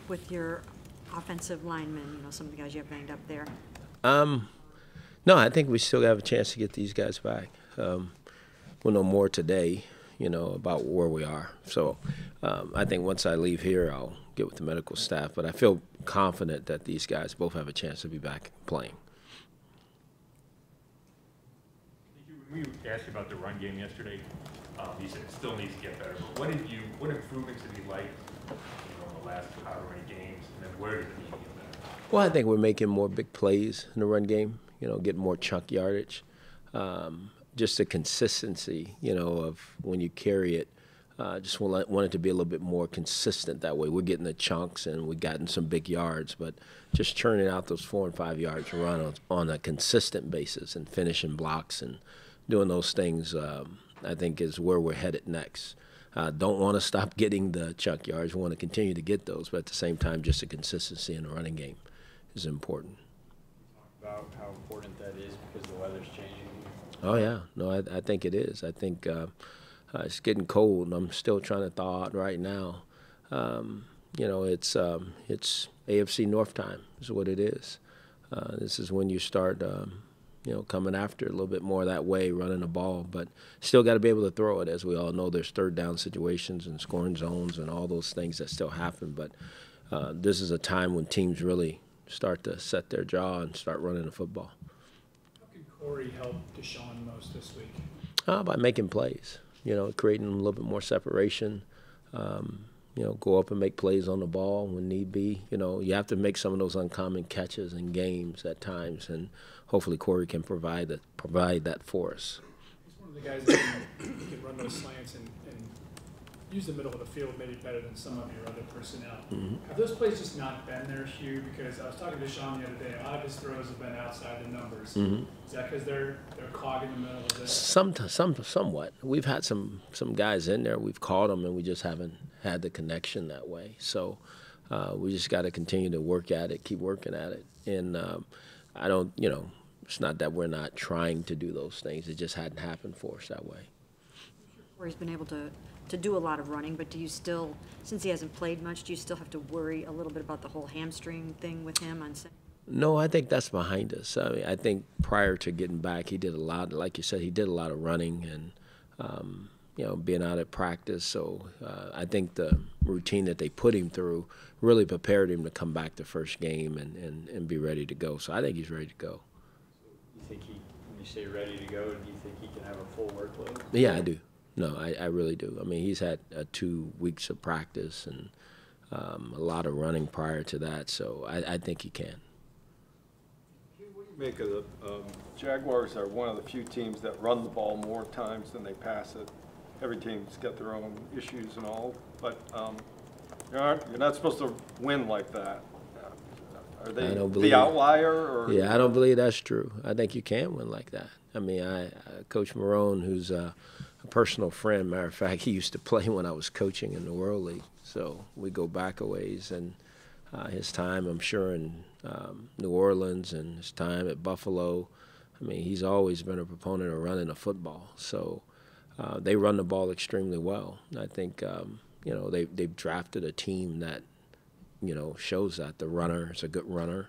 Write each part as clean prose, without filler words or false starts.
with your offensive linemen? You know, some of the guys you have banged up there. No, I think we still have a chance to get these guys back. We'll know more today, about where we are. So I think once I leave here, I'll get with the medical staff. But I feel confident that these guys both have a chance to be back playing. We asked you about the run game yesterday. You said it still needs to get better. But what improvements have you liked in the last however many games, and then where does it need to get better? Well, I think we're making more big plays in the run game, getting more chunk yardage. Just the consistency, of when you carry it. Just want it to be a little bit more consistent that way. We're getting the chunks and we've gotten some big yards, but just churning out those 4 and 5 yards run on a consistent basis and finishing blocks and doing those things, I think is where we're headed next. Don't want to stop getting the chunk yards. We want to continue to get those, but at the same time, just the consistency in the running game is important. About how important that is because the weather's changing. Oh, yeah. No, I think it is. I think it's getting cold, and I'm still trying to thaw out right now. It's AFC North time is what it is. This is when you start, coming after a little bit more that way, running the ball. But still got to be able to throw it. As we all know, there's third down situations and scoring zones and all those things that still happen. But this is a time when teams really start to set their jaw and start running the football. How can Corey help Deshaun most this week? By making plays, creating a little bit more separation, go up and make plays on the ball when need be. You have to make some of those uncommon catches in games at times, and hopefully Corey can provide that for us. He's one of the guys that can run those slants and use the middle of the field maybe better than some of your other personnel. Mm-hmm. Have those plays just not been there, Hue? Because I was talking to Sean the other day. A lot of his throws have been outside the numbers. Mm-hmm. Is that because they're clogging the middle of the? Somewhat. We've had some guys in there. We've caught them, and we just haven't had the connection that way. So we just got to continue to work at it, keep working at it. And I don't, it's not that we're not trying to do those things. It just hadn't happened for us that way. Corey's been able to do a lot of running, but do you still, since he hasn't played much, do you still have to worry a little bit about the whole hamstring thing with him on Sunday? No, I think that's behind us. I mean, I think prior to getting back, he did a lot. Like you said, he did a lot of running and, being out at practice. So I think the routine that they put him through really prepared him to come back the first game and be ready to go. So I think he's ready to go. You think when you say ready to go, do you think he can have a full workload? Yeah, I do. No, I really do. I mean, he's had 2 weeks of practice and a lot of running prior to that, so I think he can. What do you make of the Jaguars are one of the few teams that run the ball more times than they pass it. Every team's got their own issues and all, but you're not supposed to win like that. Are they the outlier? Or? Yeah, I don't believe that's true. I think you can win like that. I mean, Coach Marone, who's a personal friend, matter of fact, he used to play when I was coaching in the World League. So we go back a ways, and his time, I'm sure, in New Orleans and his time at Buffalo, I mean, he's always been a proponent of running the football. So they run the ball extremely well. And I think, they've drafted a team that, shows that the runner is a good runner.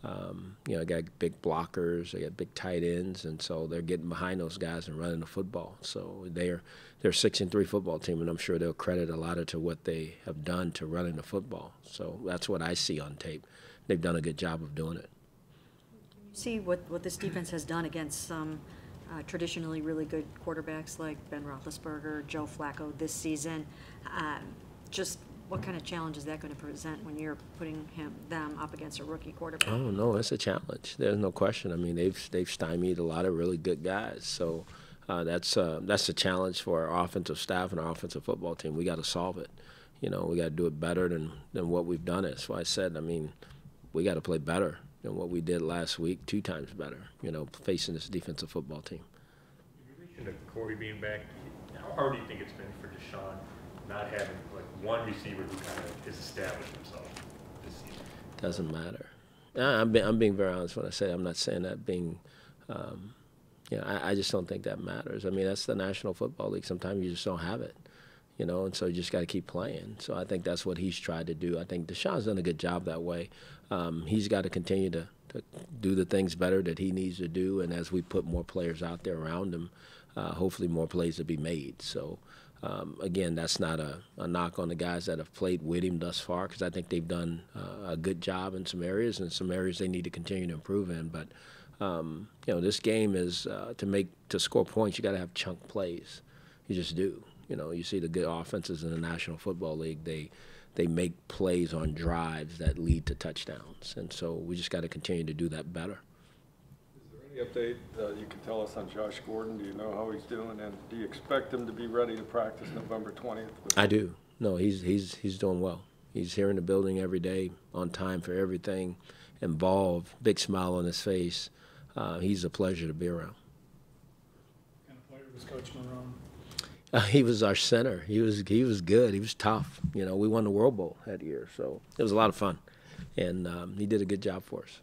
Got big blockers, they got big tight ends, and so they're getting behind those guys and running the football. So they're a 6-3 football team, and I'm sure they'll credit a lot of to what they have done to running the football. So that's what I see on tape. They've done a good job of doing it. You see what this defense has done against some traditionally really good quarterbacks like Ben Roethlisberger, Joe Flacco this season. Just what kind of challenge is that going to present when you're putting them up against a rookie quarterback? Oh, no, it's a challenge. There's no question. I mean, they've stymied a lot of really good guys. So that's a challenge for our offensive staff and our offensive football team. We got to solve it. We got to do it better than what we've done. That's why I said, I mean, we got to play better than what we did last week, 2 times better, facing this defensive football team. In relation to Corey being back, how hard do you think it's been for Deshaun not having one receiver who kind of has established himself this season? Doesn't matter. I'm being very honest when I say I'm not saying that being, I just don't think that matters. I mean, that's the National Football League. Sometimes you just don't have it. you know, and so you just got to keep playing. So I think that's what he's tried to do. I think Deshaun's done a good job that way. He's got to continue to do the things better that he needs to do, and as we put more players out there around him, hopefully more plays will be made. So, again, that's not a knock on the guys that have played with him thus far, because I think they've done a good job in some areas, and some areas they need to continue to improve in. But, you know, this game is to score points, you got to have chunk plays. You just do. You know, you see the good offenses in the National Football League, they make plays on drives that lead to touchdowns. And so we just got to continue to do that better. Is there any update you can tell us on Josh Gordon? Do you know how he's doing? And do you expect him to be ready to practice November 20th? I do. No, he's doing well. He's here in the building every day, on time for everything, involved, big smile on his face. He's a pleasure to be around. What kind of player was Coach Marone? He was our center. He was good. He was tough. You know, we won the World Bowl that year, so it was a lot of fun, and he did a good job for us.